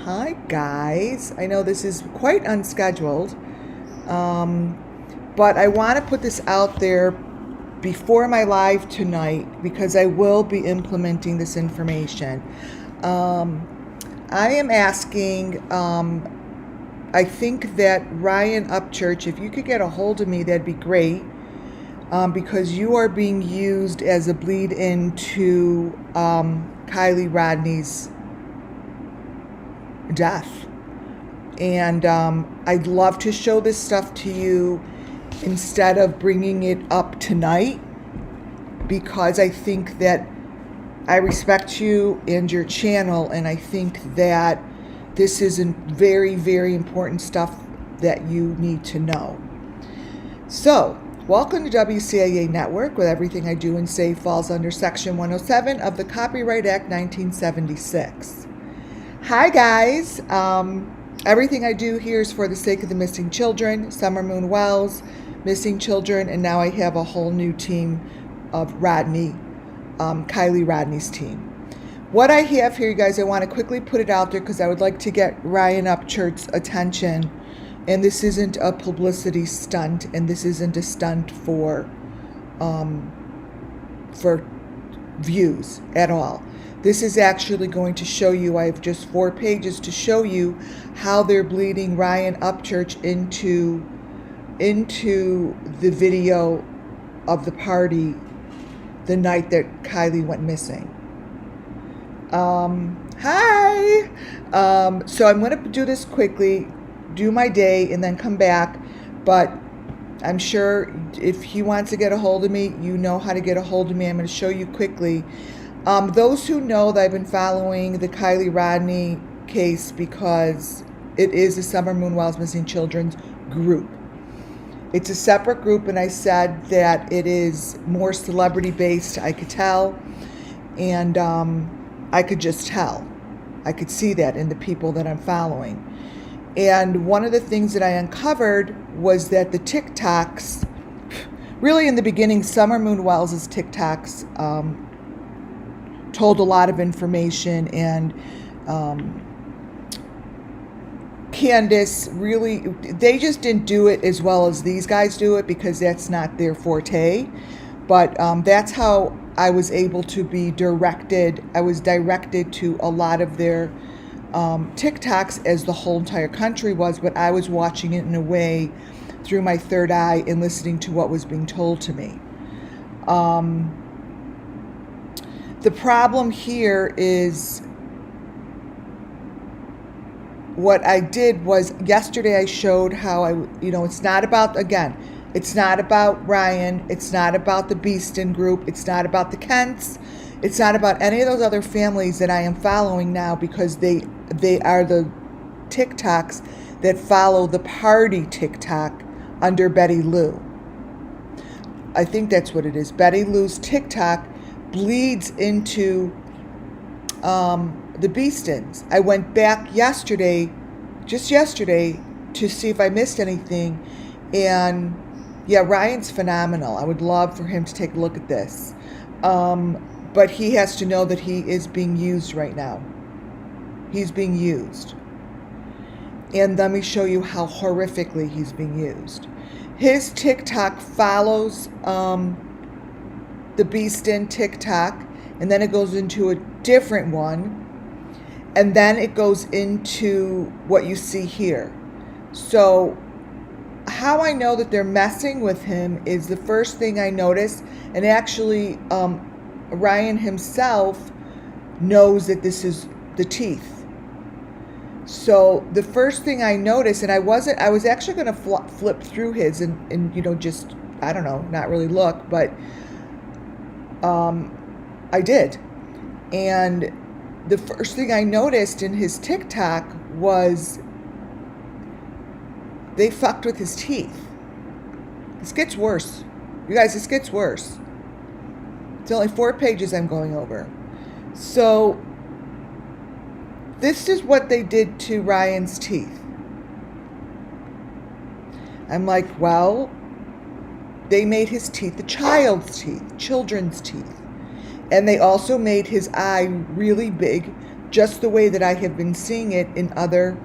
Hi guys, I know this is quite unscheduled, but I want to put this out there before my live tonight because I will be implementing this information. I am asking, I think that Ryan Upchurch, if you could get a hold of me, that'd be great, because you are being used as a bleed into KIELYRODNI's death. And I'd love to show this stuff to you instead of bringing it up tonight, because I think that I respect you and your channel, and I think that this is very, very important stuff that you need to know. So, welcome to WCIA Network, where everything I do and say falls under Section 107 of the Copyright Act 1976. Hi guys, everything I do here is for the sake of the missing children, Summer Moon Wells, missing children, and now I have a whole new team of KIELYRODNI's team. What I have here, you guys, I want to quickly put it out there because I would like to get Ryan Upchurch's attention, and this isn't a publicity stunt, and this isn't a stunt for views at all. This is actually going to show you, I have just 4 pages to show you how they're bleeding Ryan Upchurch into the video of the party the night that Kylie went missing. Hi! So I'm going to do this quickly, do my day, and then come back, but I'm sure if he wants to get a hold of me, you know how to get a hold of me. I'm going to show you quickly. Those who know that I've been following the KIELYRODNI case because it is a Summer Moon Wells Missing Children's group. It's a separate group, and I said that it is more celebrity-based, I could tell, and I could just tell. I could see that in the people that I'm following. And one of the things that I uncovered was that the TikToks, really in the beginning, Summer Moon Wells' TikToks told a lot of information, and Candace really, they just didn't do it as well as these guys do it because that's not their forte, but that's how I was able to be directed. I was directed to a lot of their TikToks as the whole entire country was, but I was watching it in a way through my third eye and listening to what was being told to me. The problem here is what I did was yesterday I showed how it's not about, again, it's not about Ryan, it's not about the Beeston group, it's not about the Kents, it's not about any of those other families that I am following now, because they are the TikToks that follow the party TikTok under Betty Lou. I think that's what it is. Betty Lou's TikTok bleeds into the Beestons. I went back just yesterday, to see if I missed anything, and yeah, Ryan's phenomenal. I would love for him to take a look at this, but he has to know that he is being used right now. He's being used, and let me show you how horrifically he's being used. His TikTok follows the Beeston TikTok, and then it goes into a different one, and then it goes into what you see here. So how I know that they're messing with him is the first thing I notice, and actually Ryan himself knows that this is the teeth. So the first thing I noticed, and I was actually going to flip through his and just, I don't know, not really look, but I did. And the first thing I noticed in his TikTok was they fucked with his teeth. This gets worse. You guys, this gets worse. It's only 4 pages I'm going over. So this is what they did to Ryan's teeth. I'm like, well, they made his teeth a child's teeth, children's teeth. And they also made his eye really big just the way that I have been seeing it in other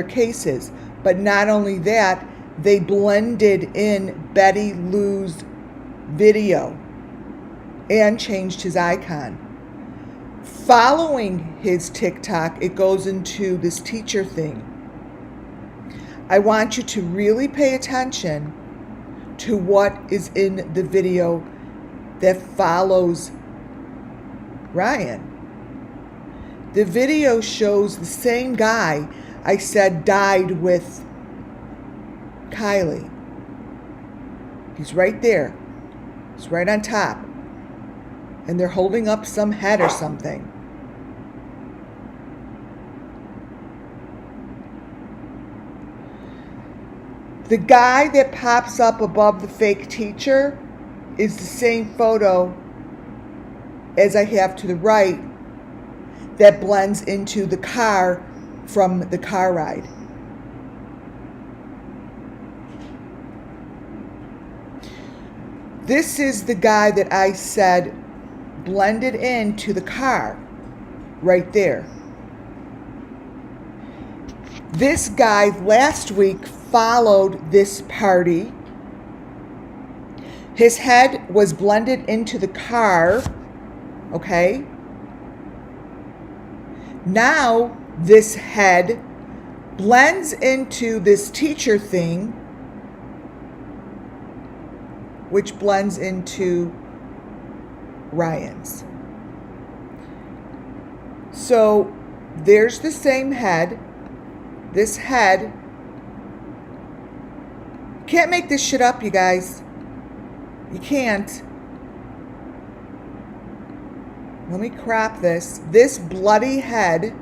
cases. But not only that, they blended in Betty Lou's video and changed his icon. Following his TikTok, it goes into this teacher thing. I want you to really pay attention to what is in the video that follows Ryan. The video shows the same guy I said died with Kylie. He's right there. He's right on top. And they're holding up some head or something. The guy that pops up above the fake teacher is the same photo as I have to the right that blends into the car from the car ride. This is the guy that I said blended into the car right there. This guy last week followed this party. His head was blended into the car, okay? Now this head blends into this teacher thing, which blends into Ryan's. So there's the same head. This head. Can't make this shit up, you guys. You can't. Let me crop this. This bloody head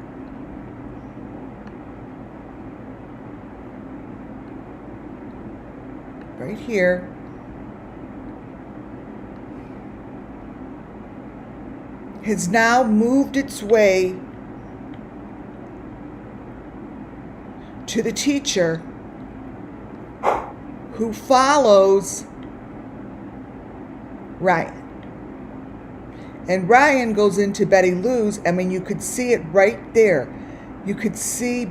right here has now moved its way to the teacher who follows Ryan. And Ryan goes into Betty Lou's. I mean, you could see it right there. You could see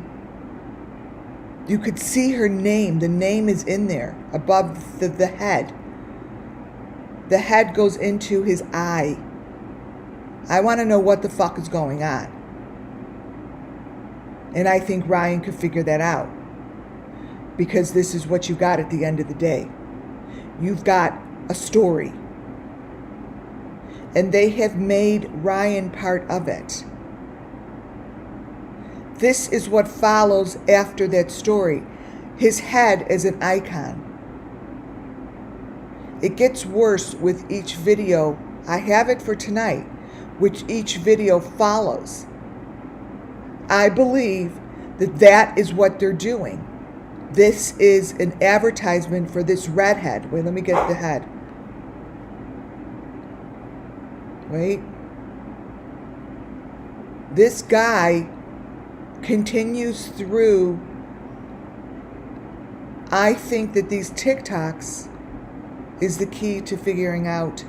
her name. The name is in there above the head. The head goes into his eye. I want to know what the fuck is going on. And I think Ryan could figure that out. Because this is what you got at the end of the day. You've got a story. And they have made Ryan part of it. This is what follows after that story. His head is an icon. It gets worse with each video. I have it for tonight, which each video follows. I believe that that is what they're doing. This is an advertisement for this redhead. Wait, let me get the head. Wait. This guy continues through. I think that these TikToks is the key to figuring out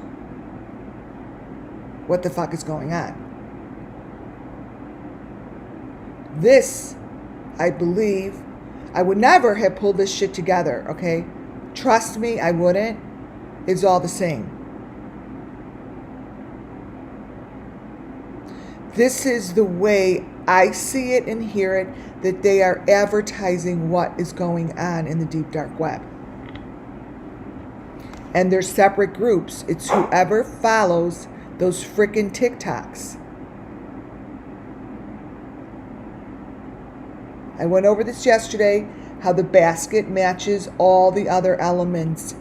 what the fuck is going on. This, I believe, I would never have pulled this shit together, okay? Trust me, I wouldn't. It's all the same. This is the way I see it and hear it, that they are advertising what is going on in the deep dark web. And they're separate groups. It's whoever follows those frickin' TikToks. I went over this yesterday, how the basket matches all the other elements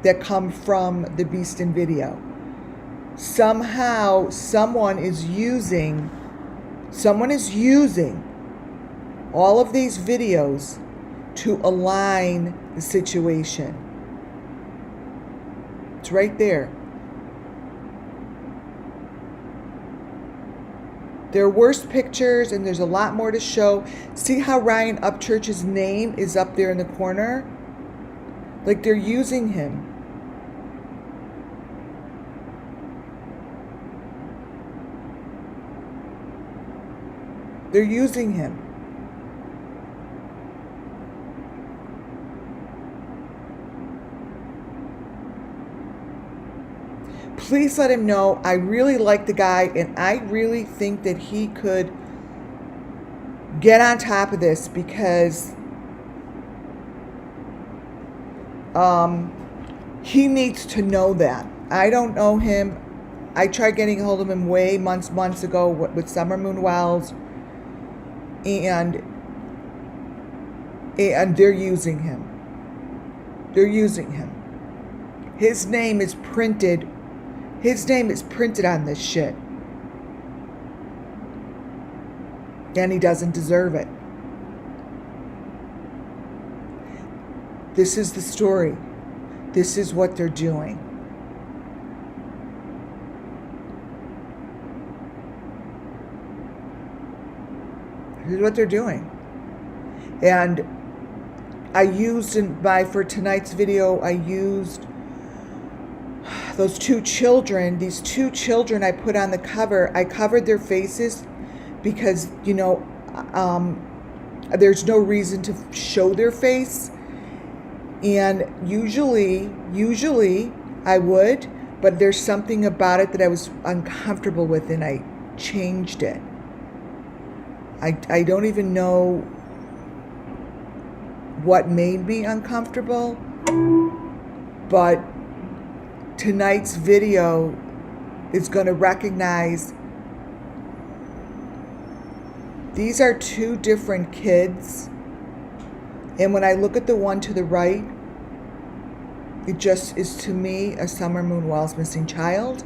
that come from the Beastin' video. Somehow, someone is using all of these videos to align the situation. It's right there. There are worse pictures, and there's a lot more to show. See how Ryan Upchurch's name is up there in the corner? Like they're using him. They're using him. Please let him know I really like the guy, and I really think that he could get on top of this, because he needs to know that. I don't know him. I tried getting a hold of him months ago with Summer Moon Wells, and they're using him. They're using him. His name is printed. His name is printed on this shit. And he doesn't deserve it. This is the story. This is what they're doing. Here's what they're doing. And I used for tonight's video, I used those two children. These two children I put on the cover. I covered their faces because, you know, there's no reason to show their face. And usually I would, but there's something about it that I was uncomfortable with, and I changed it. I don't even know what made me uncomfortable, but tonight's video is going to recognize these are two different kids. And when I look at the one to the right, it just is, to me, a Summer Moon Wells missing child.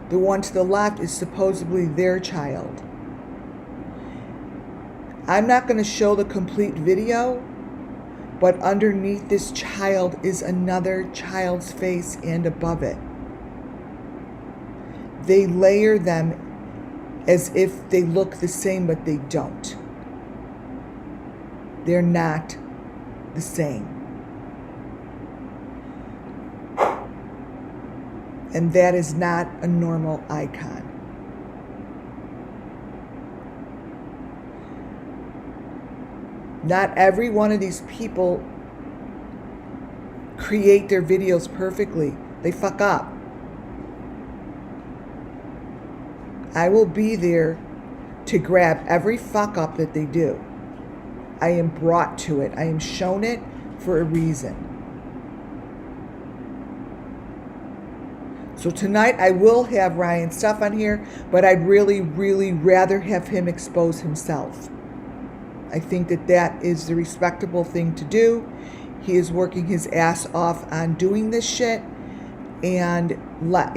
The one to the left is supposedly their child. I'm not going to show the complete video, but underneath this child is another child's face, and above it. They layer them as if they look the same, but they don't. They're not the same. And that is not a normal icon. Not every one of these people create their videos perfectly. They fuck up. I will be there to grab every fuck up that they do. I am brought to it. I am shown it for a reason. So tonight I will have Ryan's stuff on here, but I'd really rather have him expose himself. I think that that is the respectable thing to do. He is working his ass off on doing this shit, and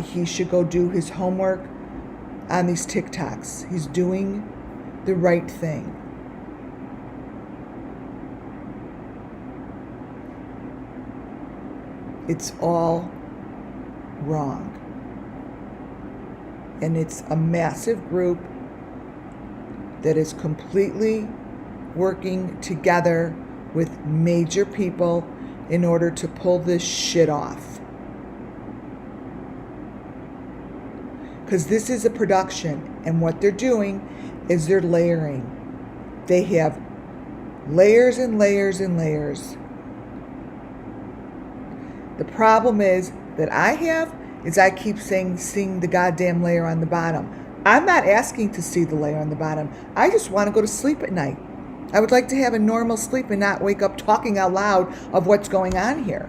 he should go do his homework on these TikToks. He's doing the right thing. It's all wrong. And it's a massive group that is completely working together with major people in order to pull this shit off. Because this is a production, and what they're doing is they're layering. They have layers and layers and layers. The problem is that I keep seeing the goddamn layer on the bottom. I'm not asking to see the layer on the bottom. I just want to go to sleep at night. I would like to have a normal sleep and not wake up talking out loud of what's going on here.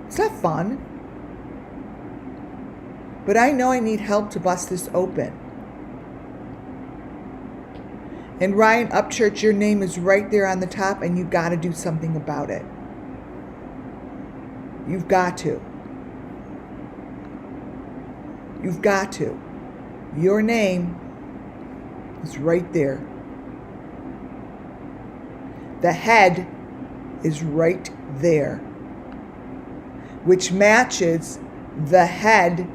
It's not fun. But I know I need help to bust this open. And Ryan Upchurch, your name is right there on the top, and you've got to do something about it. You've got to. You've got to. Your name is right there. The head is right there, which matches the head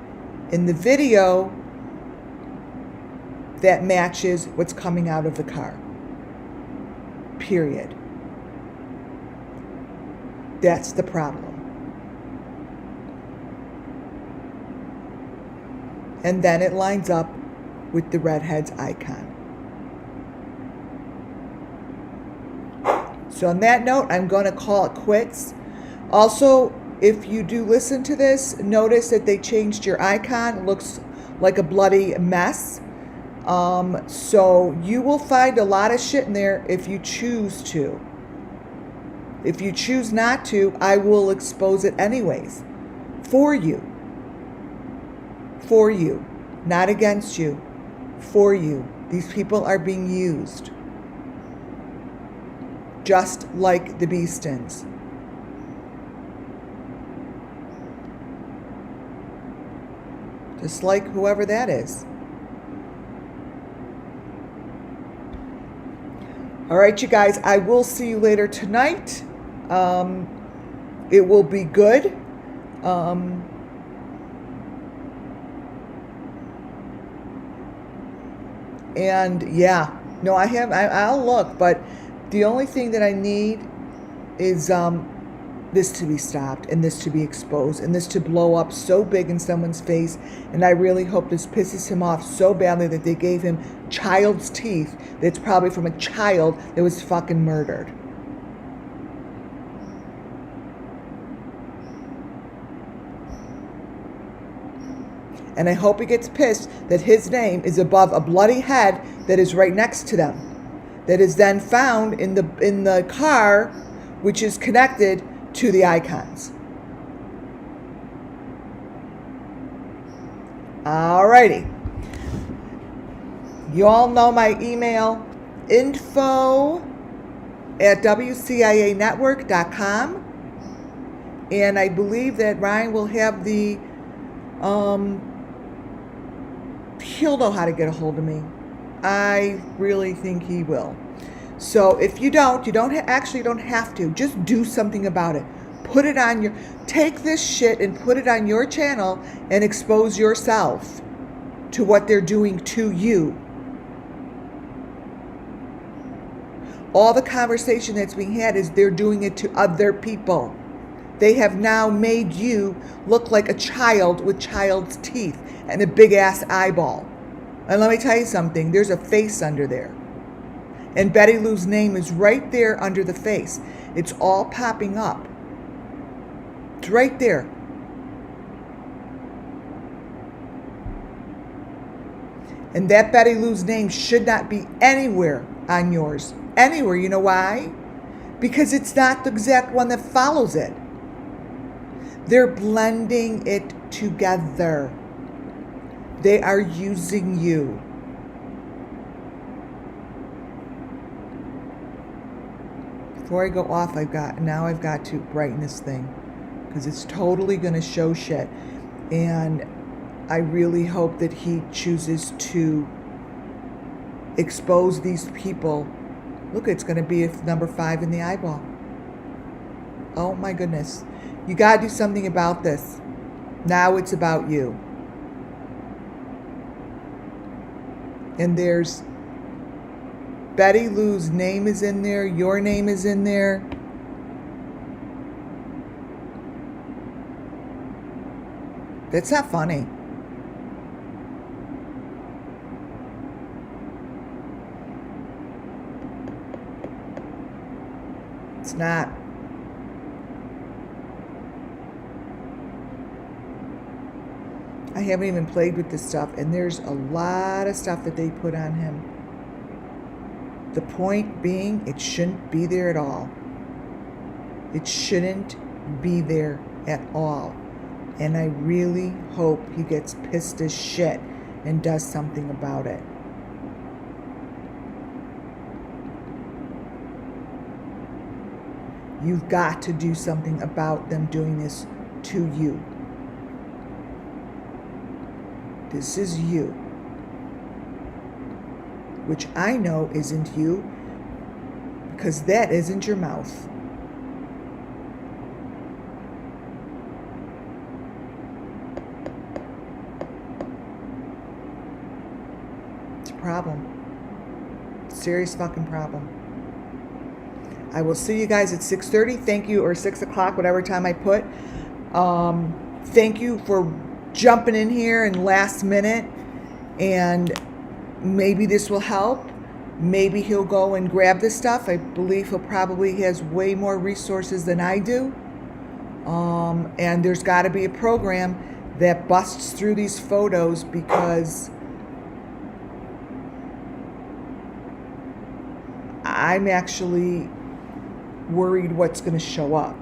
in the video that matches what's coming out of the car. Period. That's the problem. And then it lines up with the redhead's icon. So on that note, I'm going to call it quits. Also, if you do listen to this, notice that they changed your icon. It looks like a bloody mess. So you will find a lot of shit in there if you choose to. If you choose not to, I will expose it anyways. For you. For you. Not against you. For you. These people are being used. Just like the Beastins. Just like whoever that is. All right, you guys, I will see you later tonight. It will be good. And yeah, no, I'll look, but the only thing that I need is this to be stopped and this to be exposed and this to blow up so big in someone's face. And I really hope this pisses him off so badly that they gave him child's teeth that's probably from a child that was fucking murdered. And I hope he gets pissed that his name is above a bloody head that is right next to them. That is then found in the car, which is connected to the icons. Alrighty. You all know my email, info@wcianetwork.com. And I believe that Ryan will have the, he'll know how to get a hold of me. I really think he will. So if you don't actually don't have to. Just do something about it. Put it on take this shit and put it on your channel and expose yourself to what they're doing to you. All the conversation that's being had is they're doing it to other people. They have now made you look like a child with child's teeth and a big ass eyeball. And let me tell you something, there's a face under there. And Betty Lou's name is right there under the face. It's all popping up. It's right there. And that Betty Lou's name should not be anywhere on yours. Anywhere. You know why? Because it's not the exact one that follows it. They're blending it together. They are using you. Before I go off, I've got to brighten this thing because it's totally going to show shit. And I really hope that he chooses to expose these people. Look, it's going to be number 5 in the eyeball. Oh my goodness. You got to do something about this. Now it's about you. And there's Betty Lou's name is in there. Your name is in there. That's not funny. It's not. I haven't even played with this stuff, and there's a lot of stuff that they put on him. The point being, it shouldn't be there at all. It shouldn't be there at all. And I really hope he gets pissed as shit and does something about it. You've got to do something about them doing this to you. This is you, which I know isn't you, because that isn't your mouth. It's a problem. Serious fucking problem. I will see you guys at 6:30. Thank you, or 6 o'clock, whatever time I put. Thank you for jumping in here in last minute, and maybe this will help. Maybe he'll go and grab this stuff. I believe he'll probably has way more resources than I do. And there's got to be a program that busts through these photos, because I'm actually worried what's going to show up.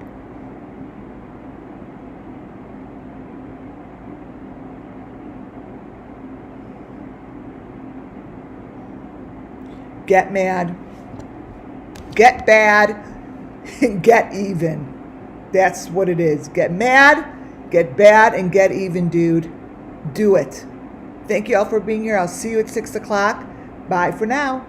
Get mad, get bad, and get even. That's what it is. Get mad, get bad, and get even, dude. Do it. Thank you all for being here. I'll see you at 6 o'clock. Bye for now.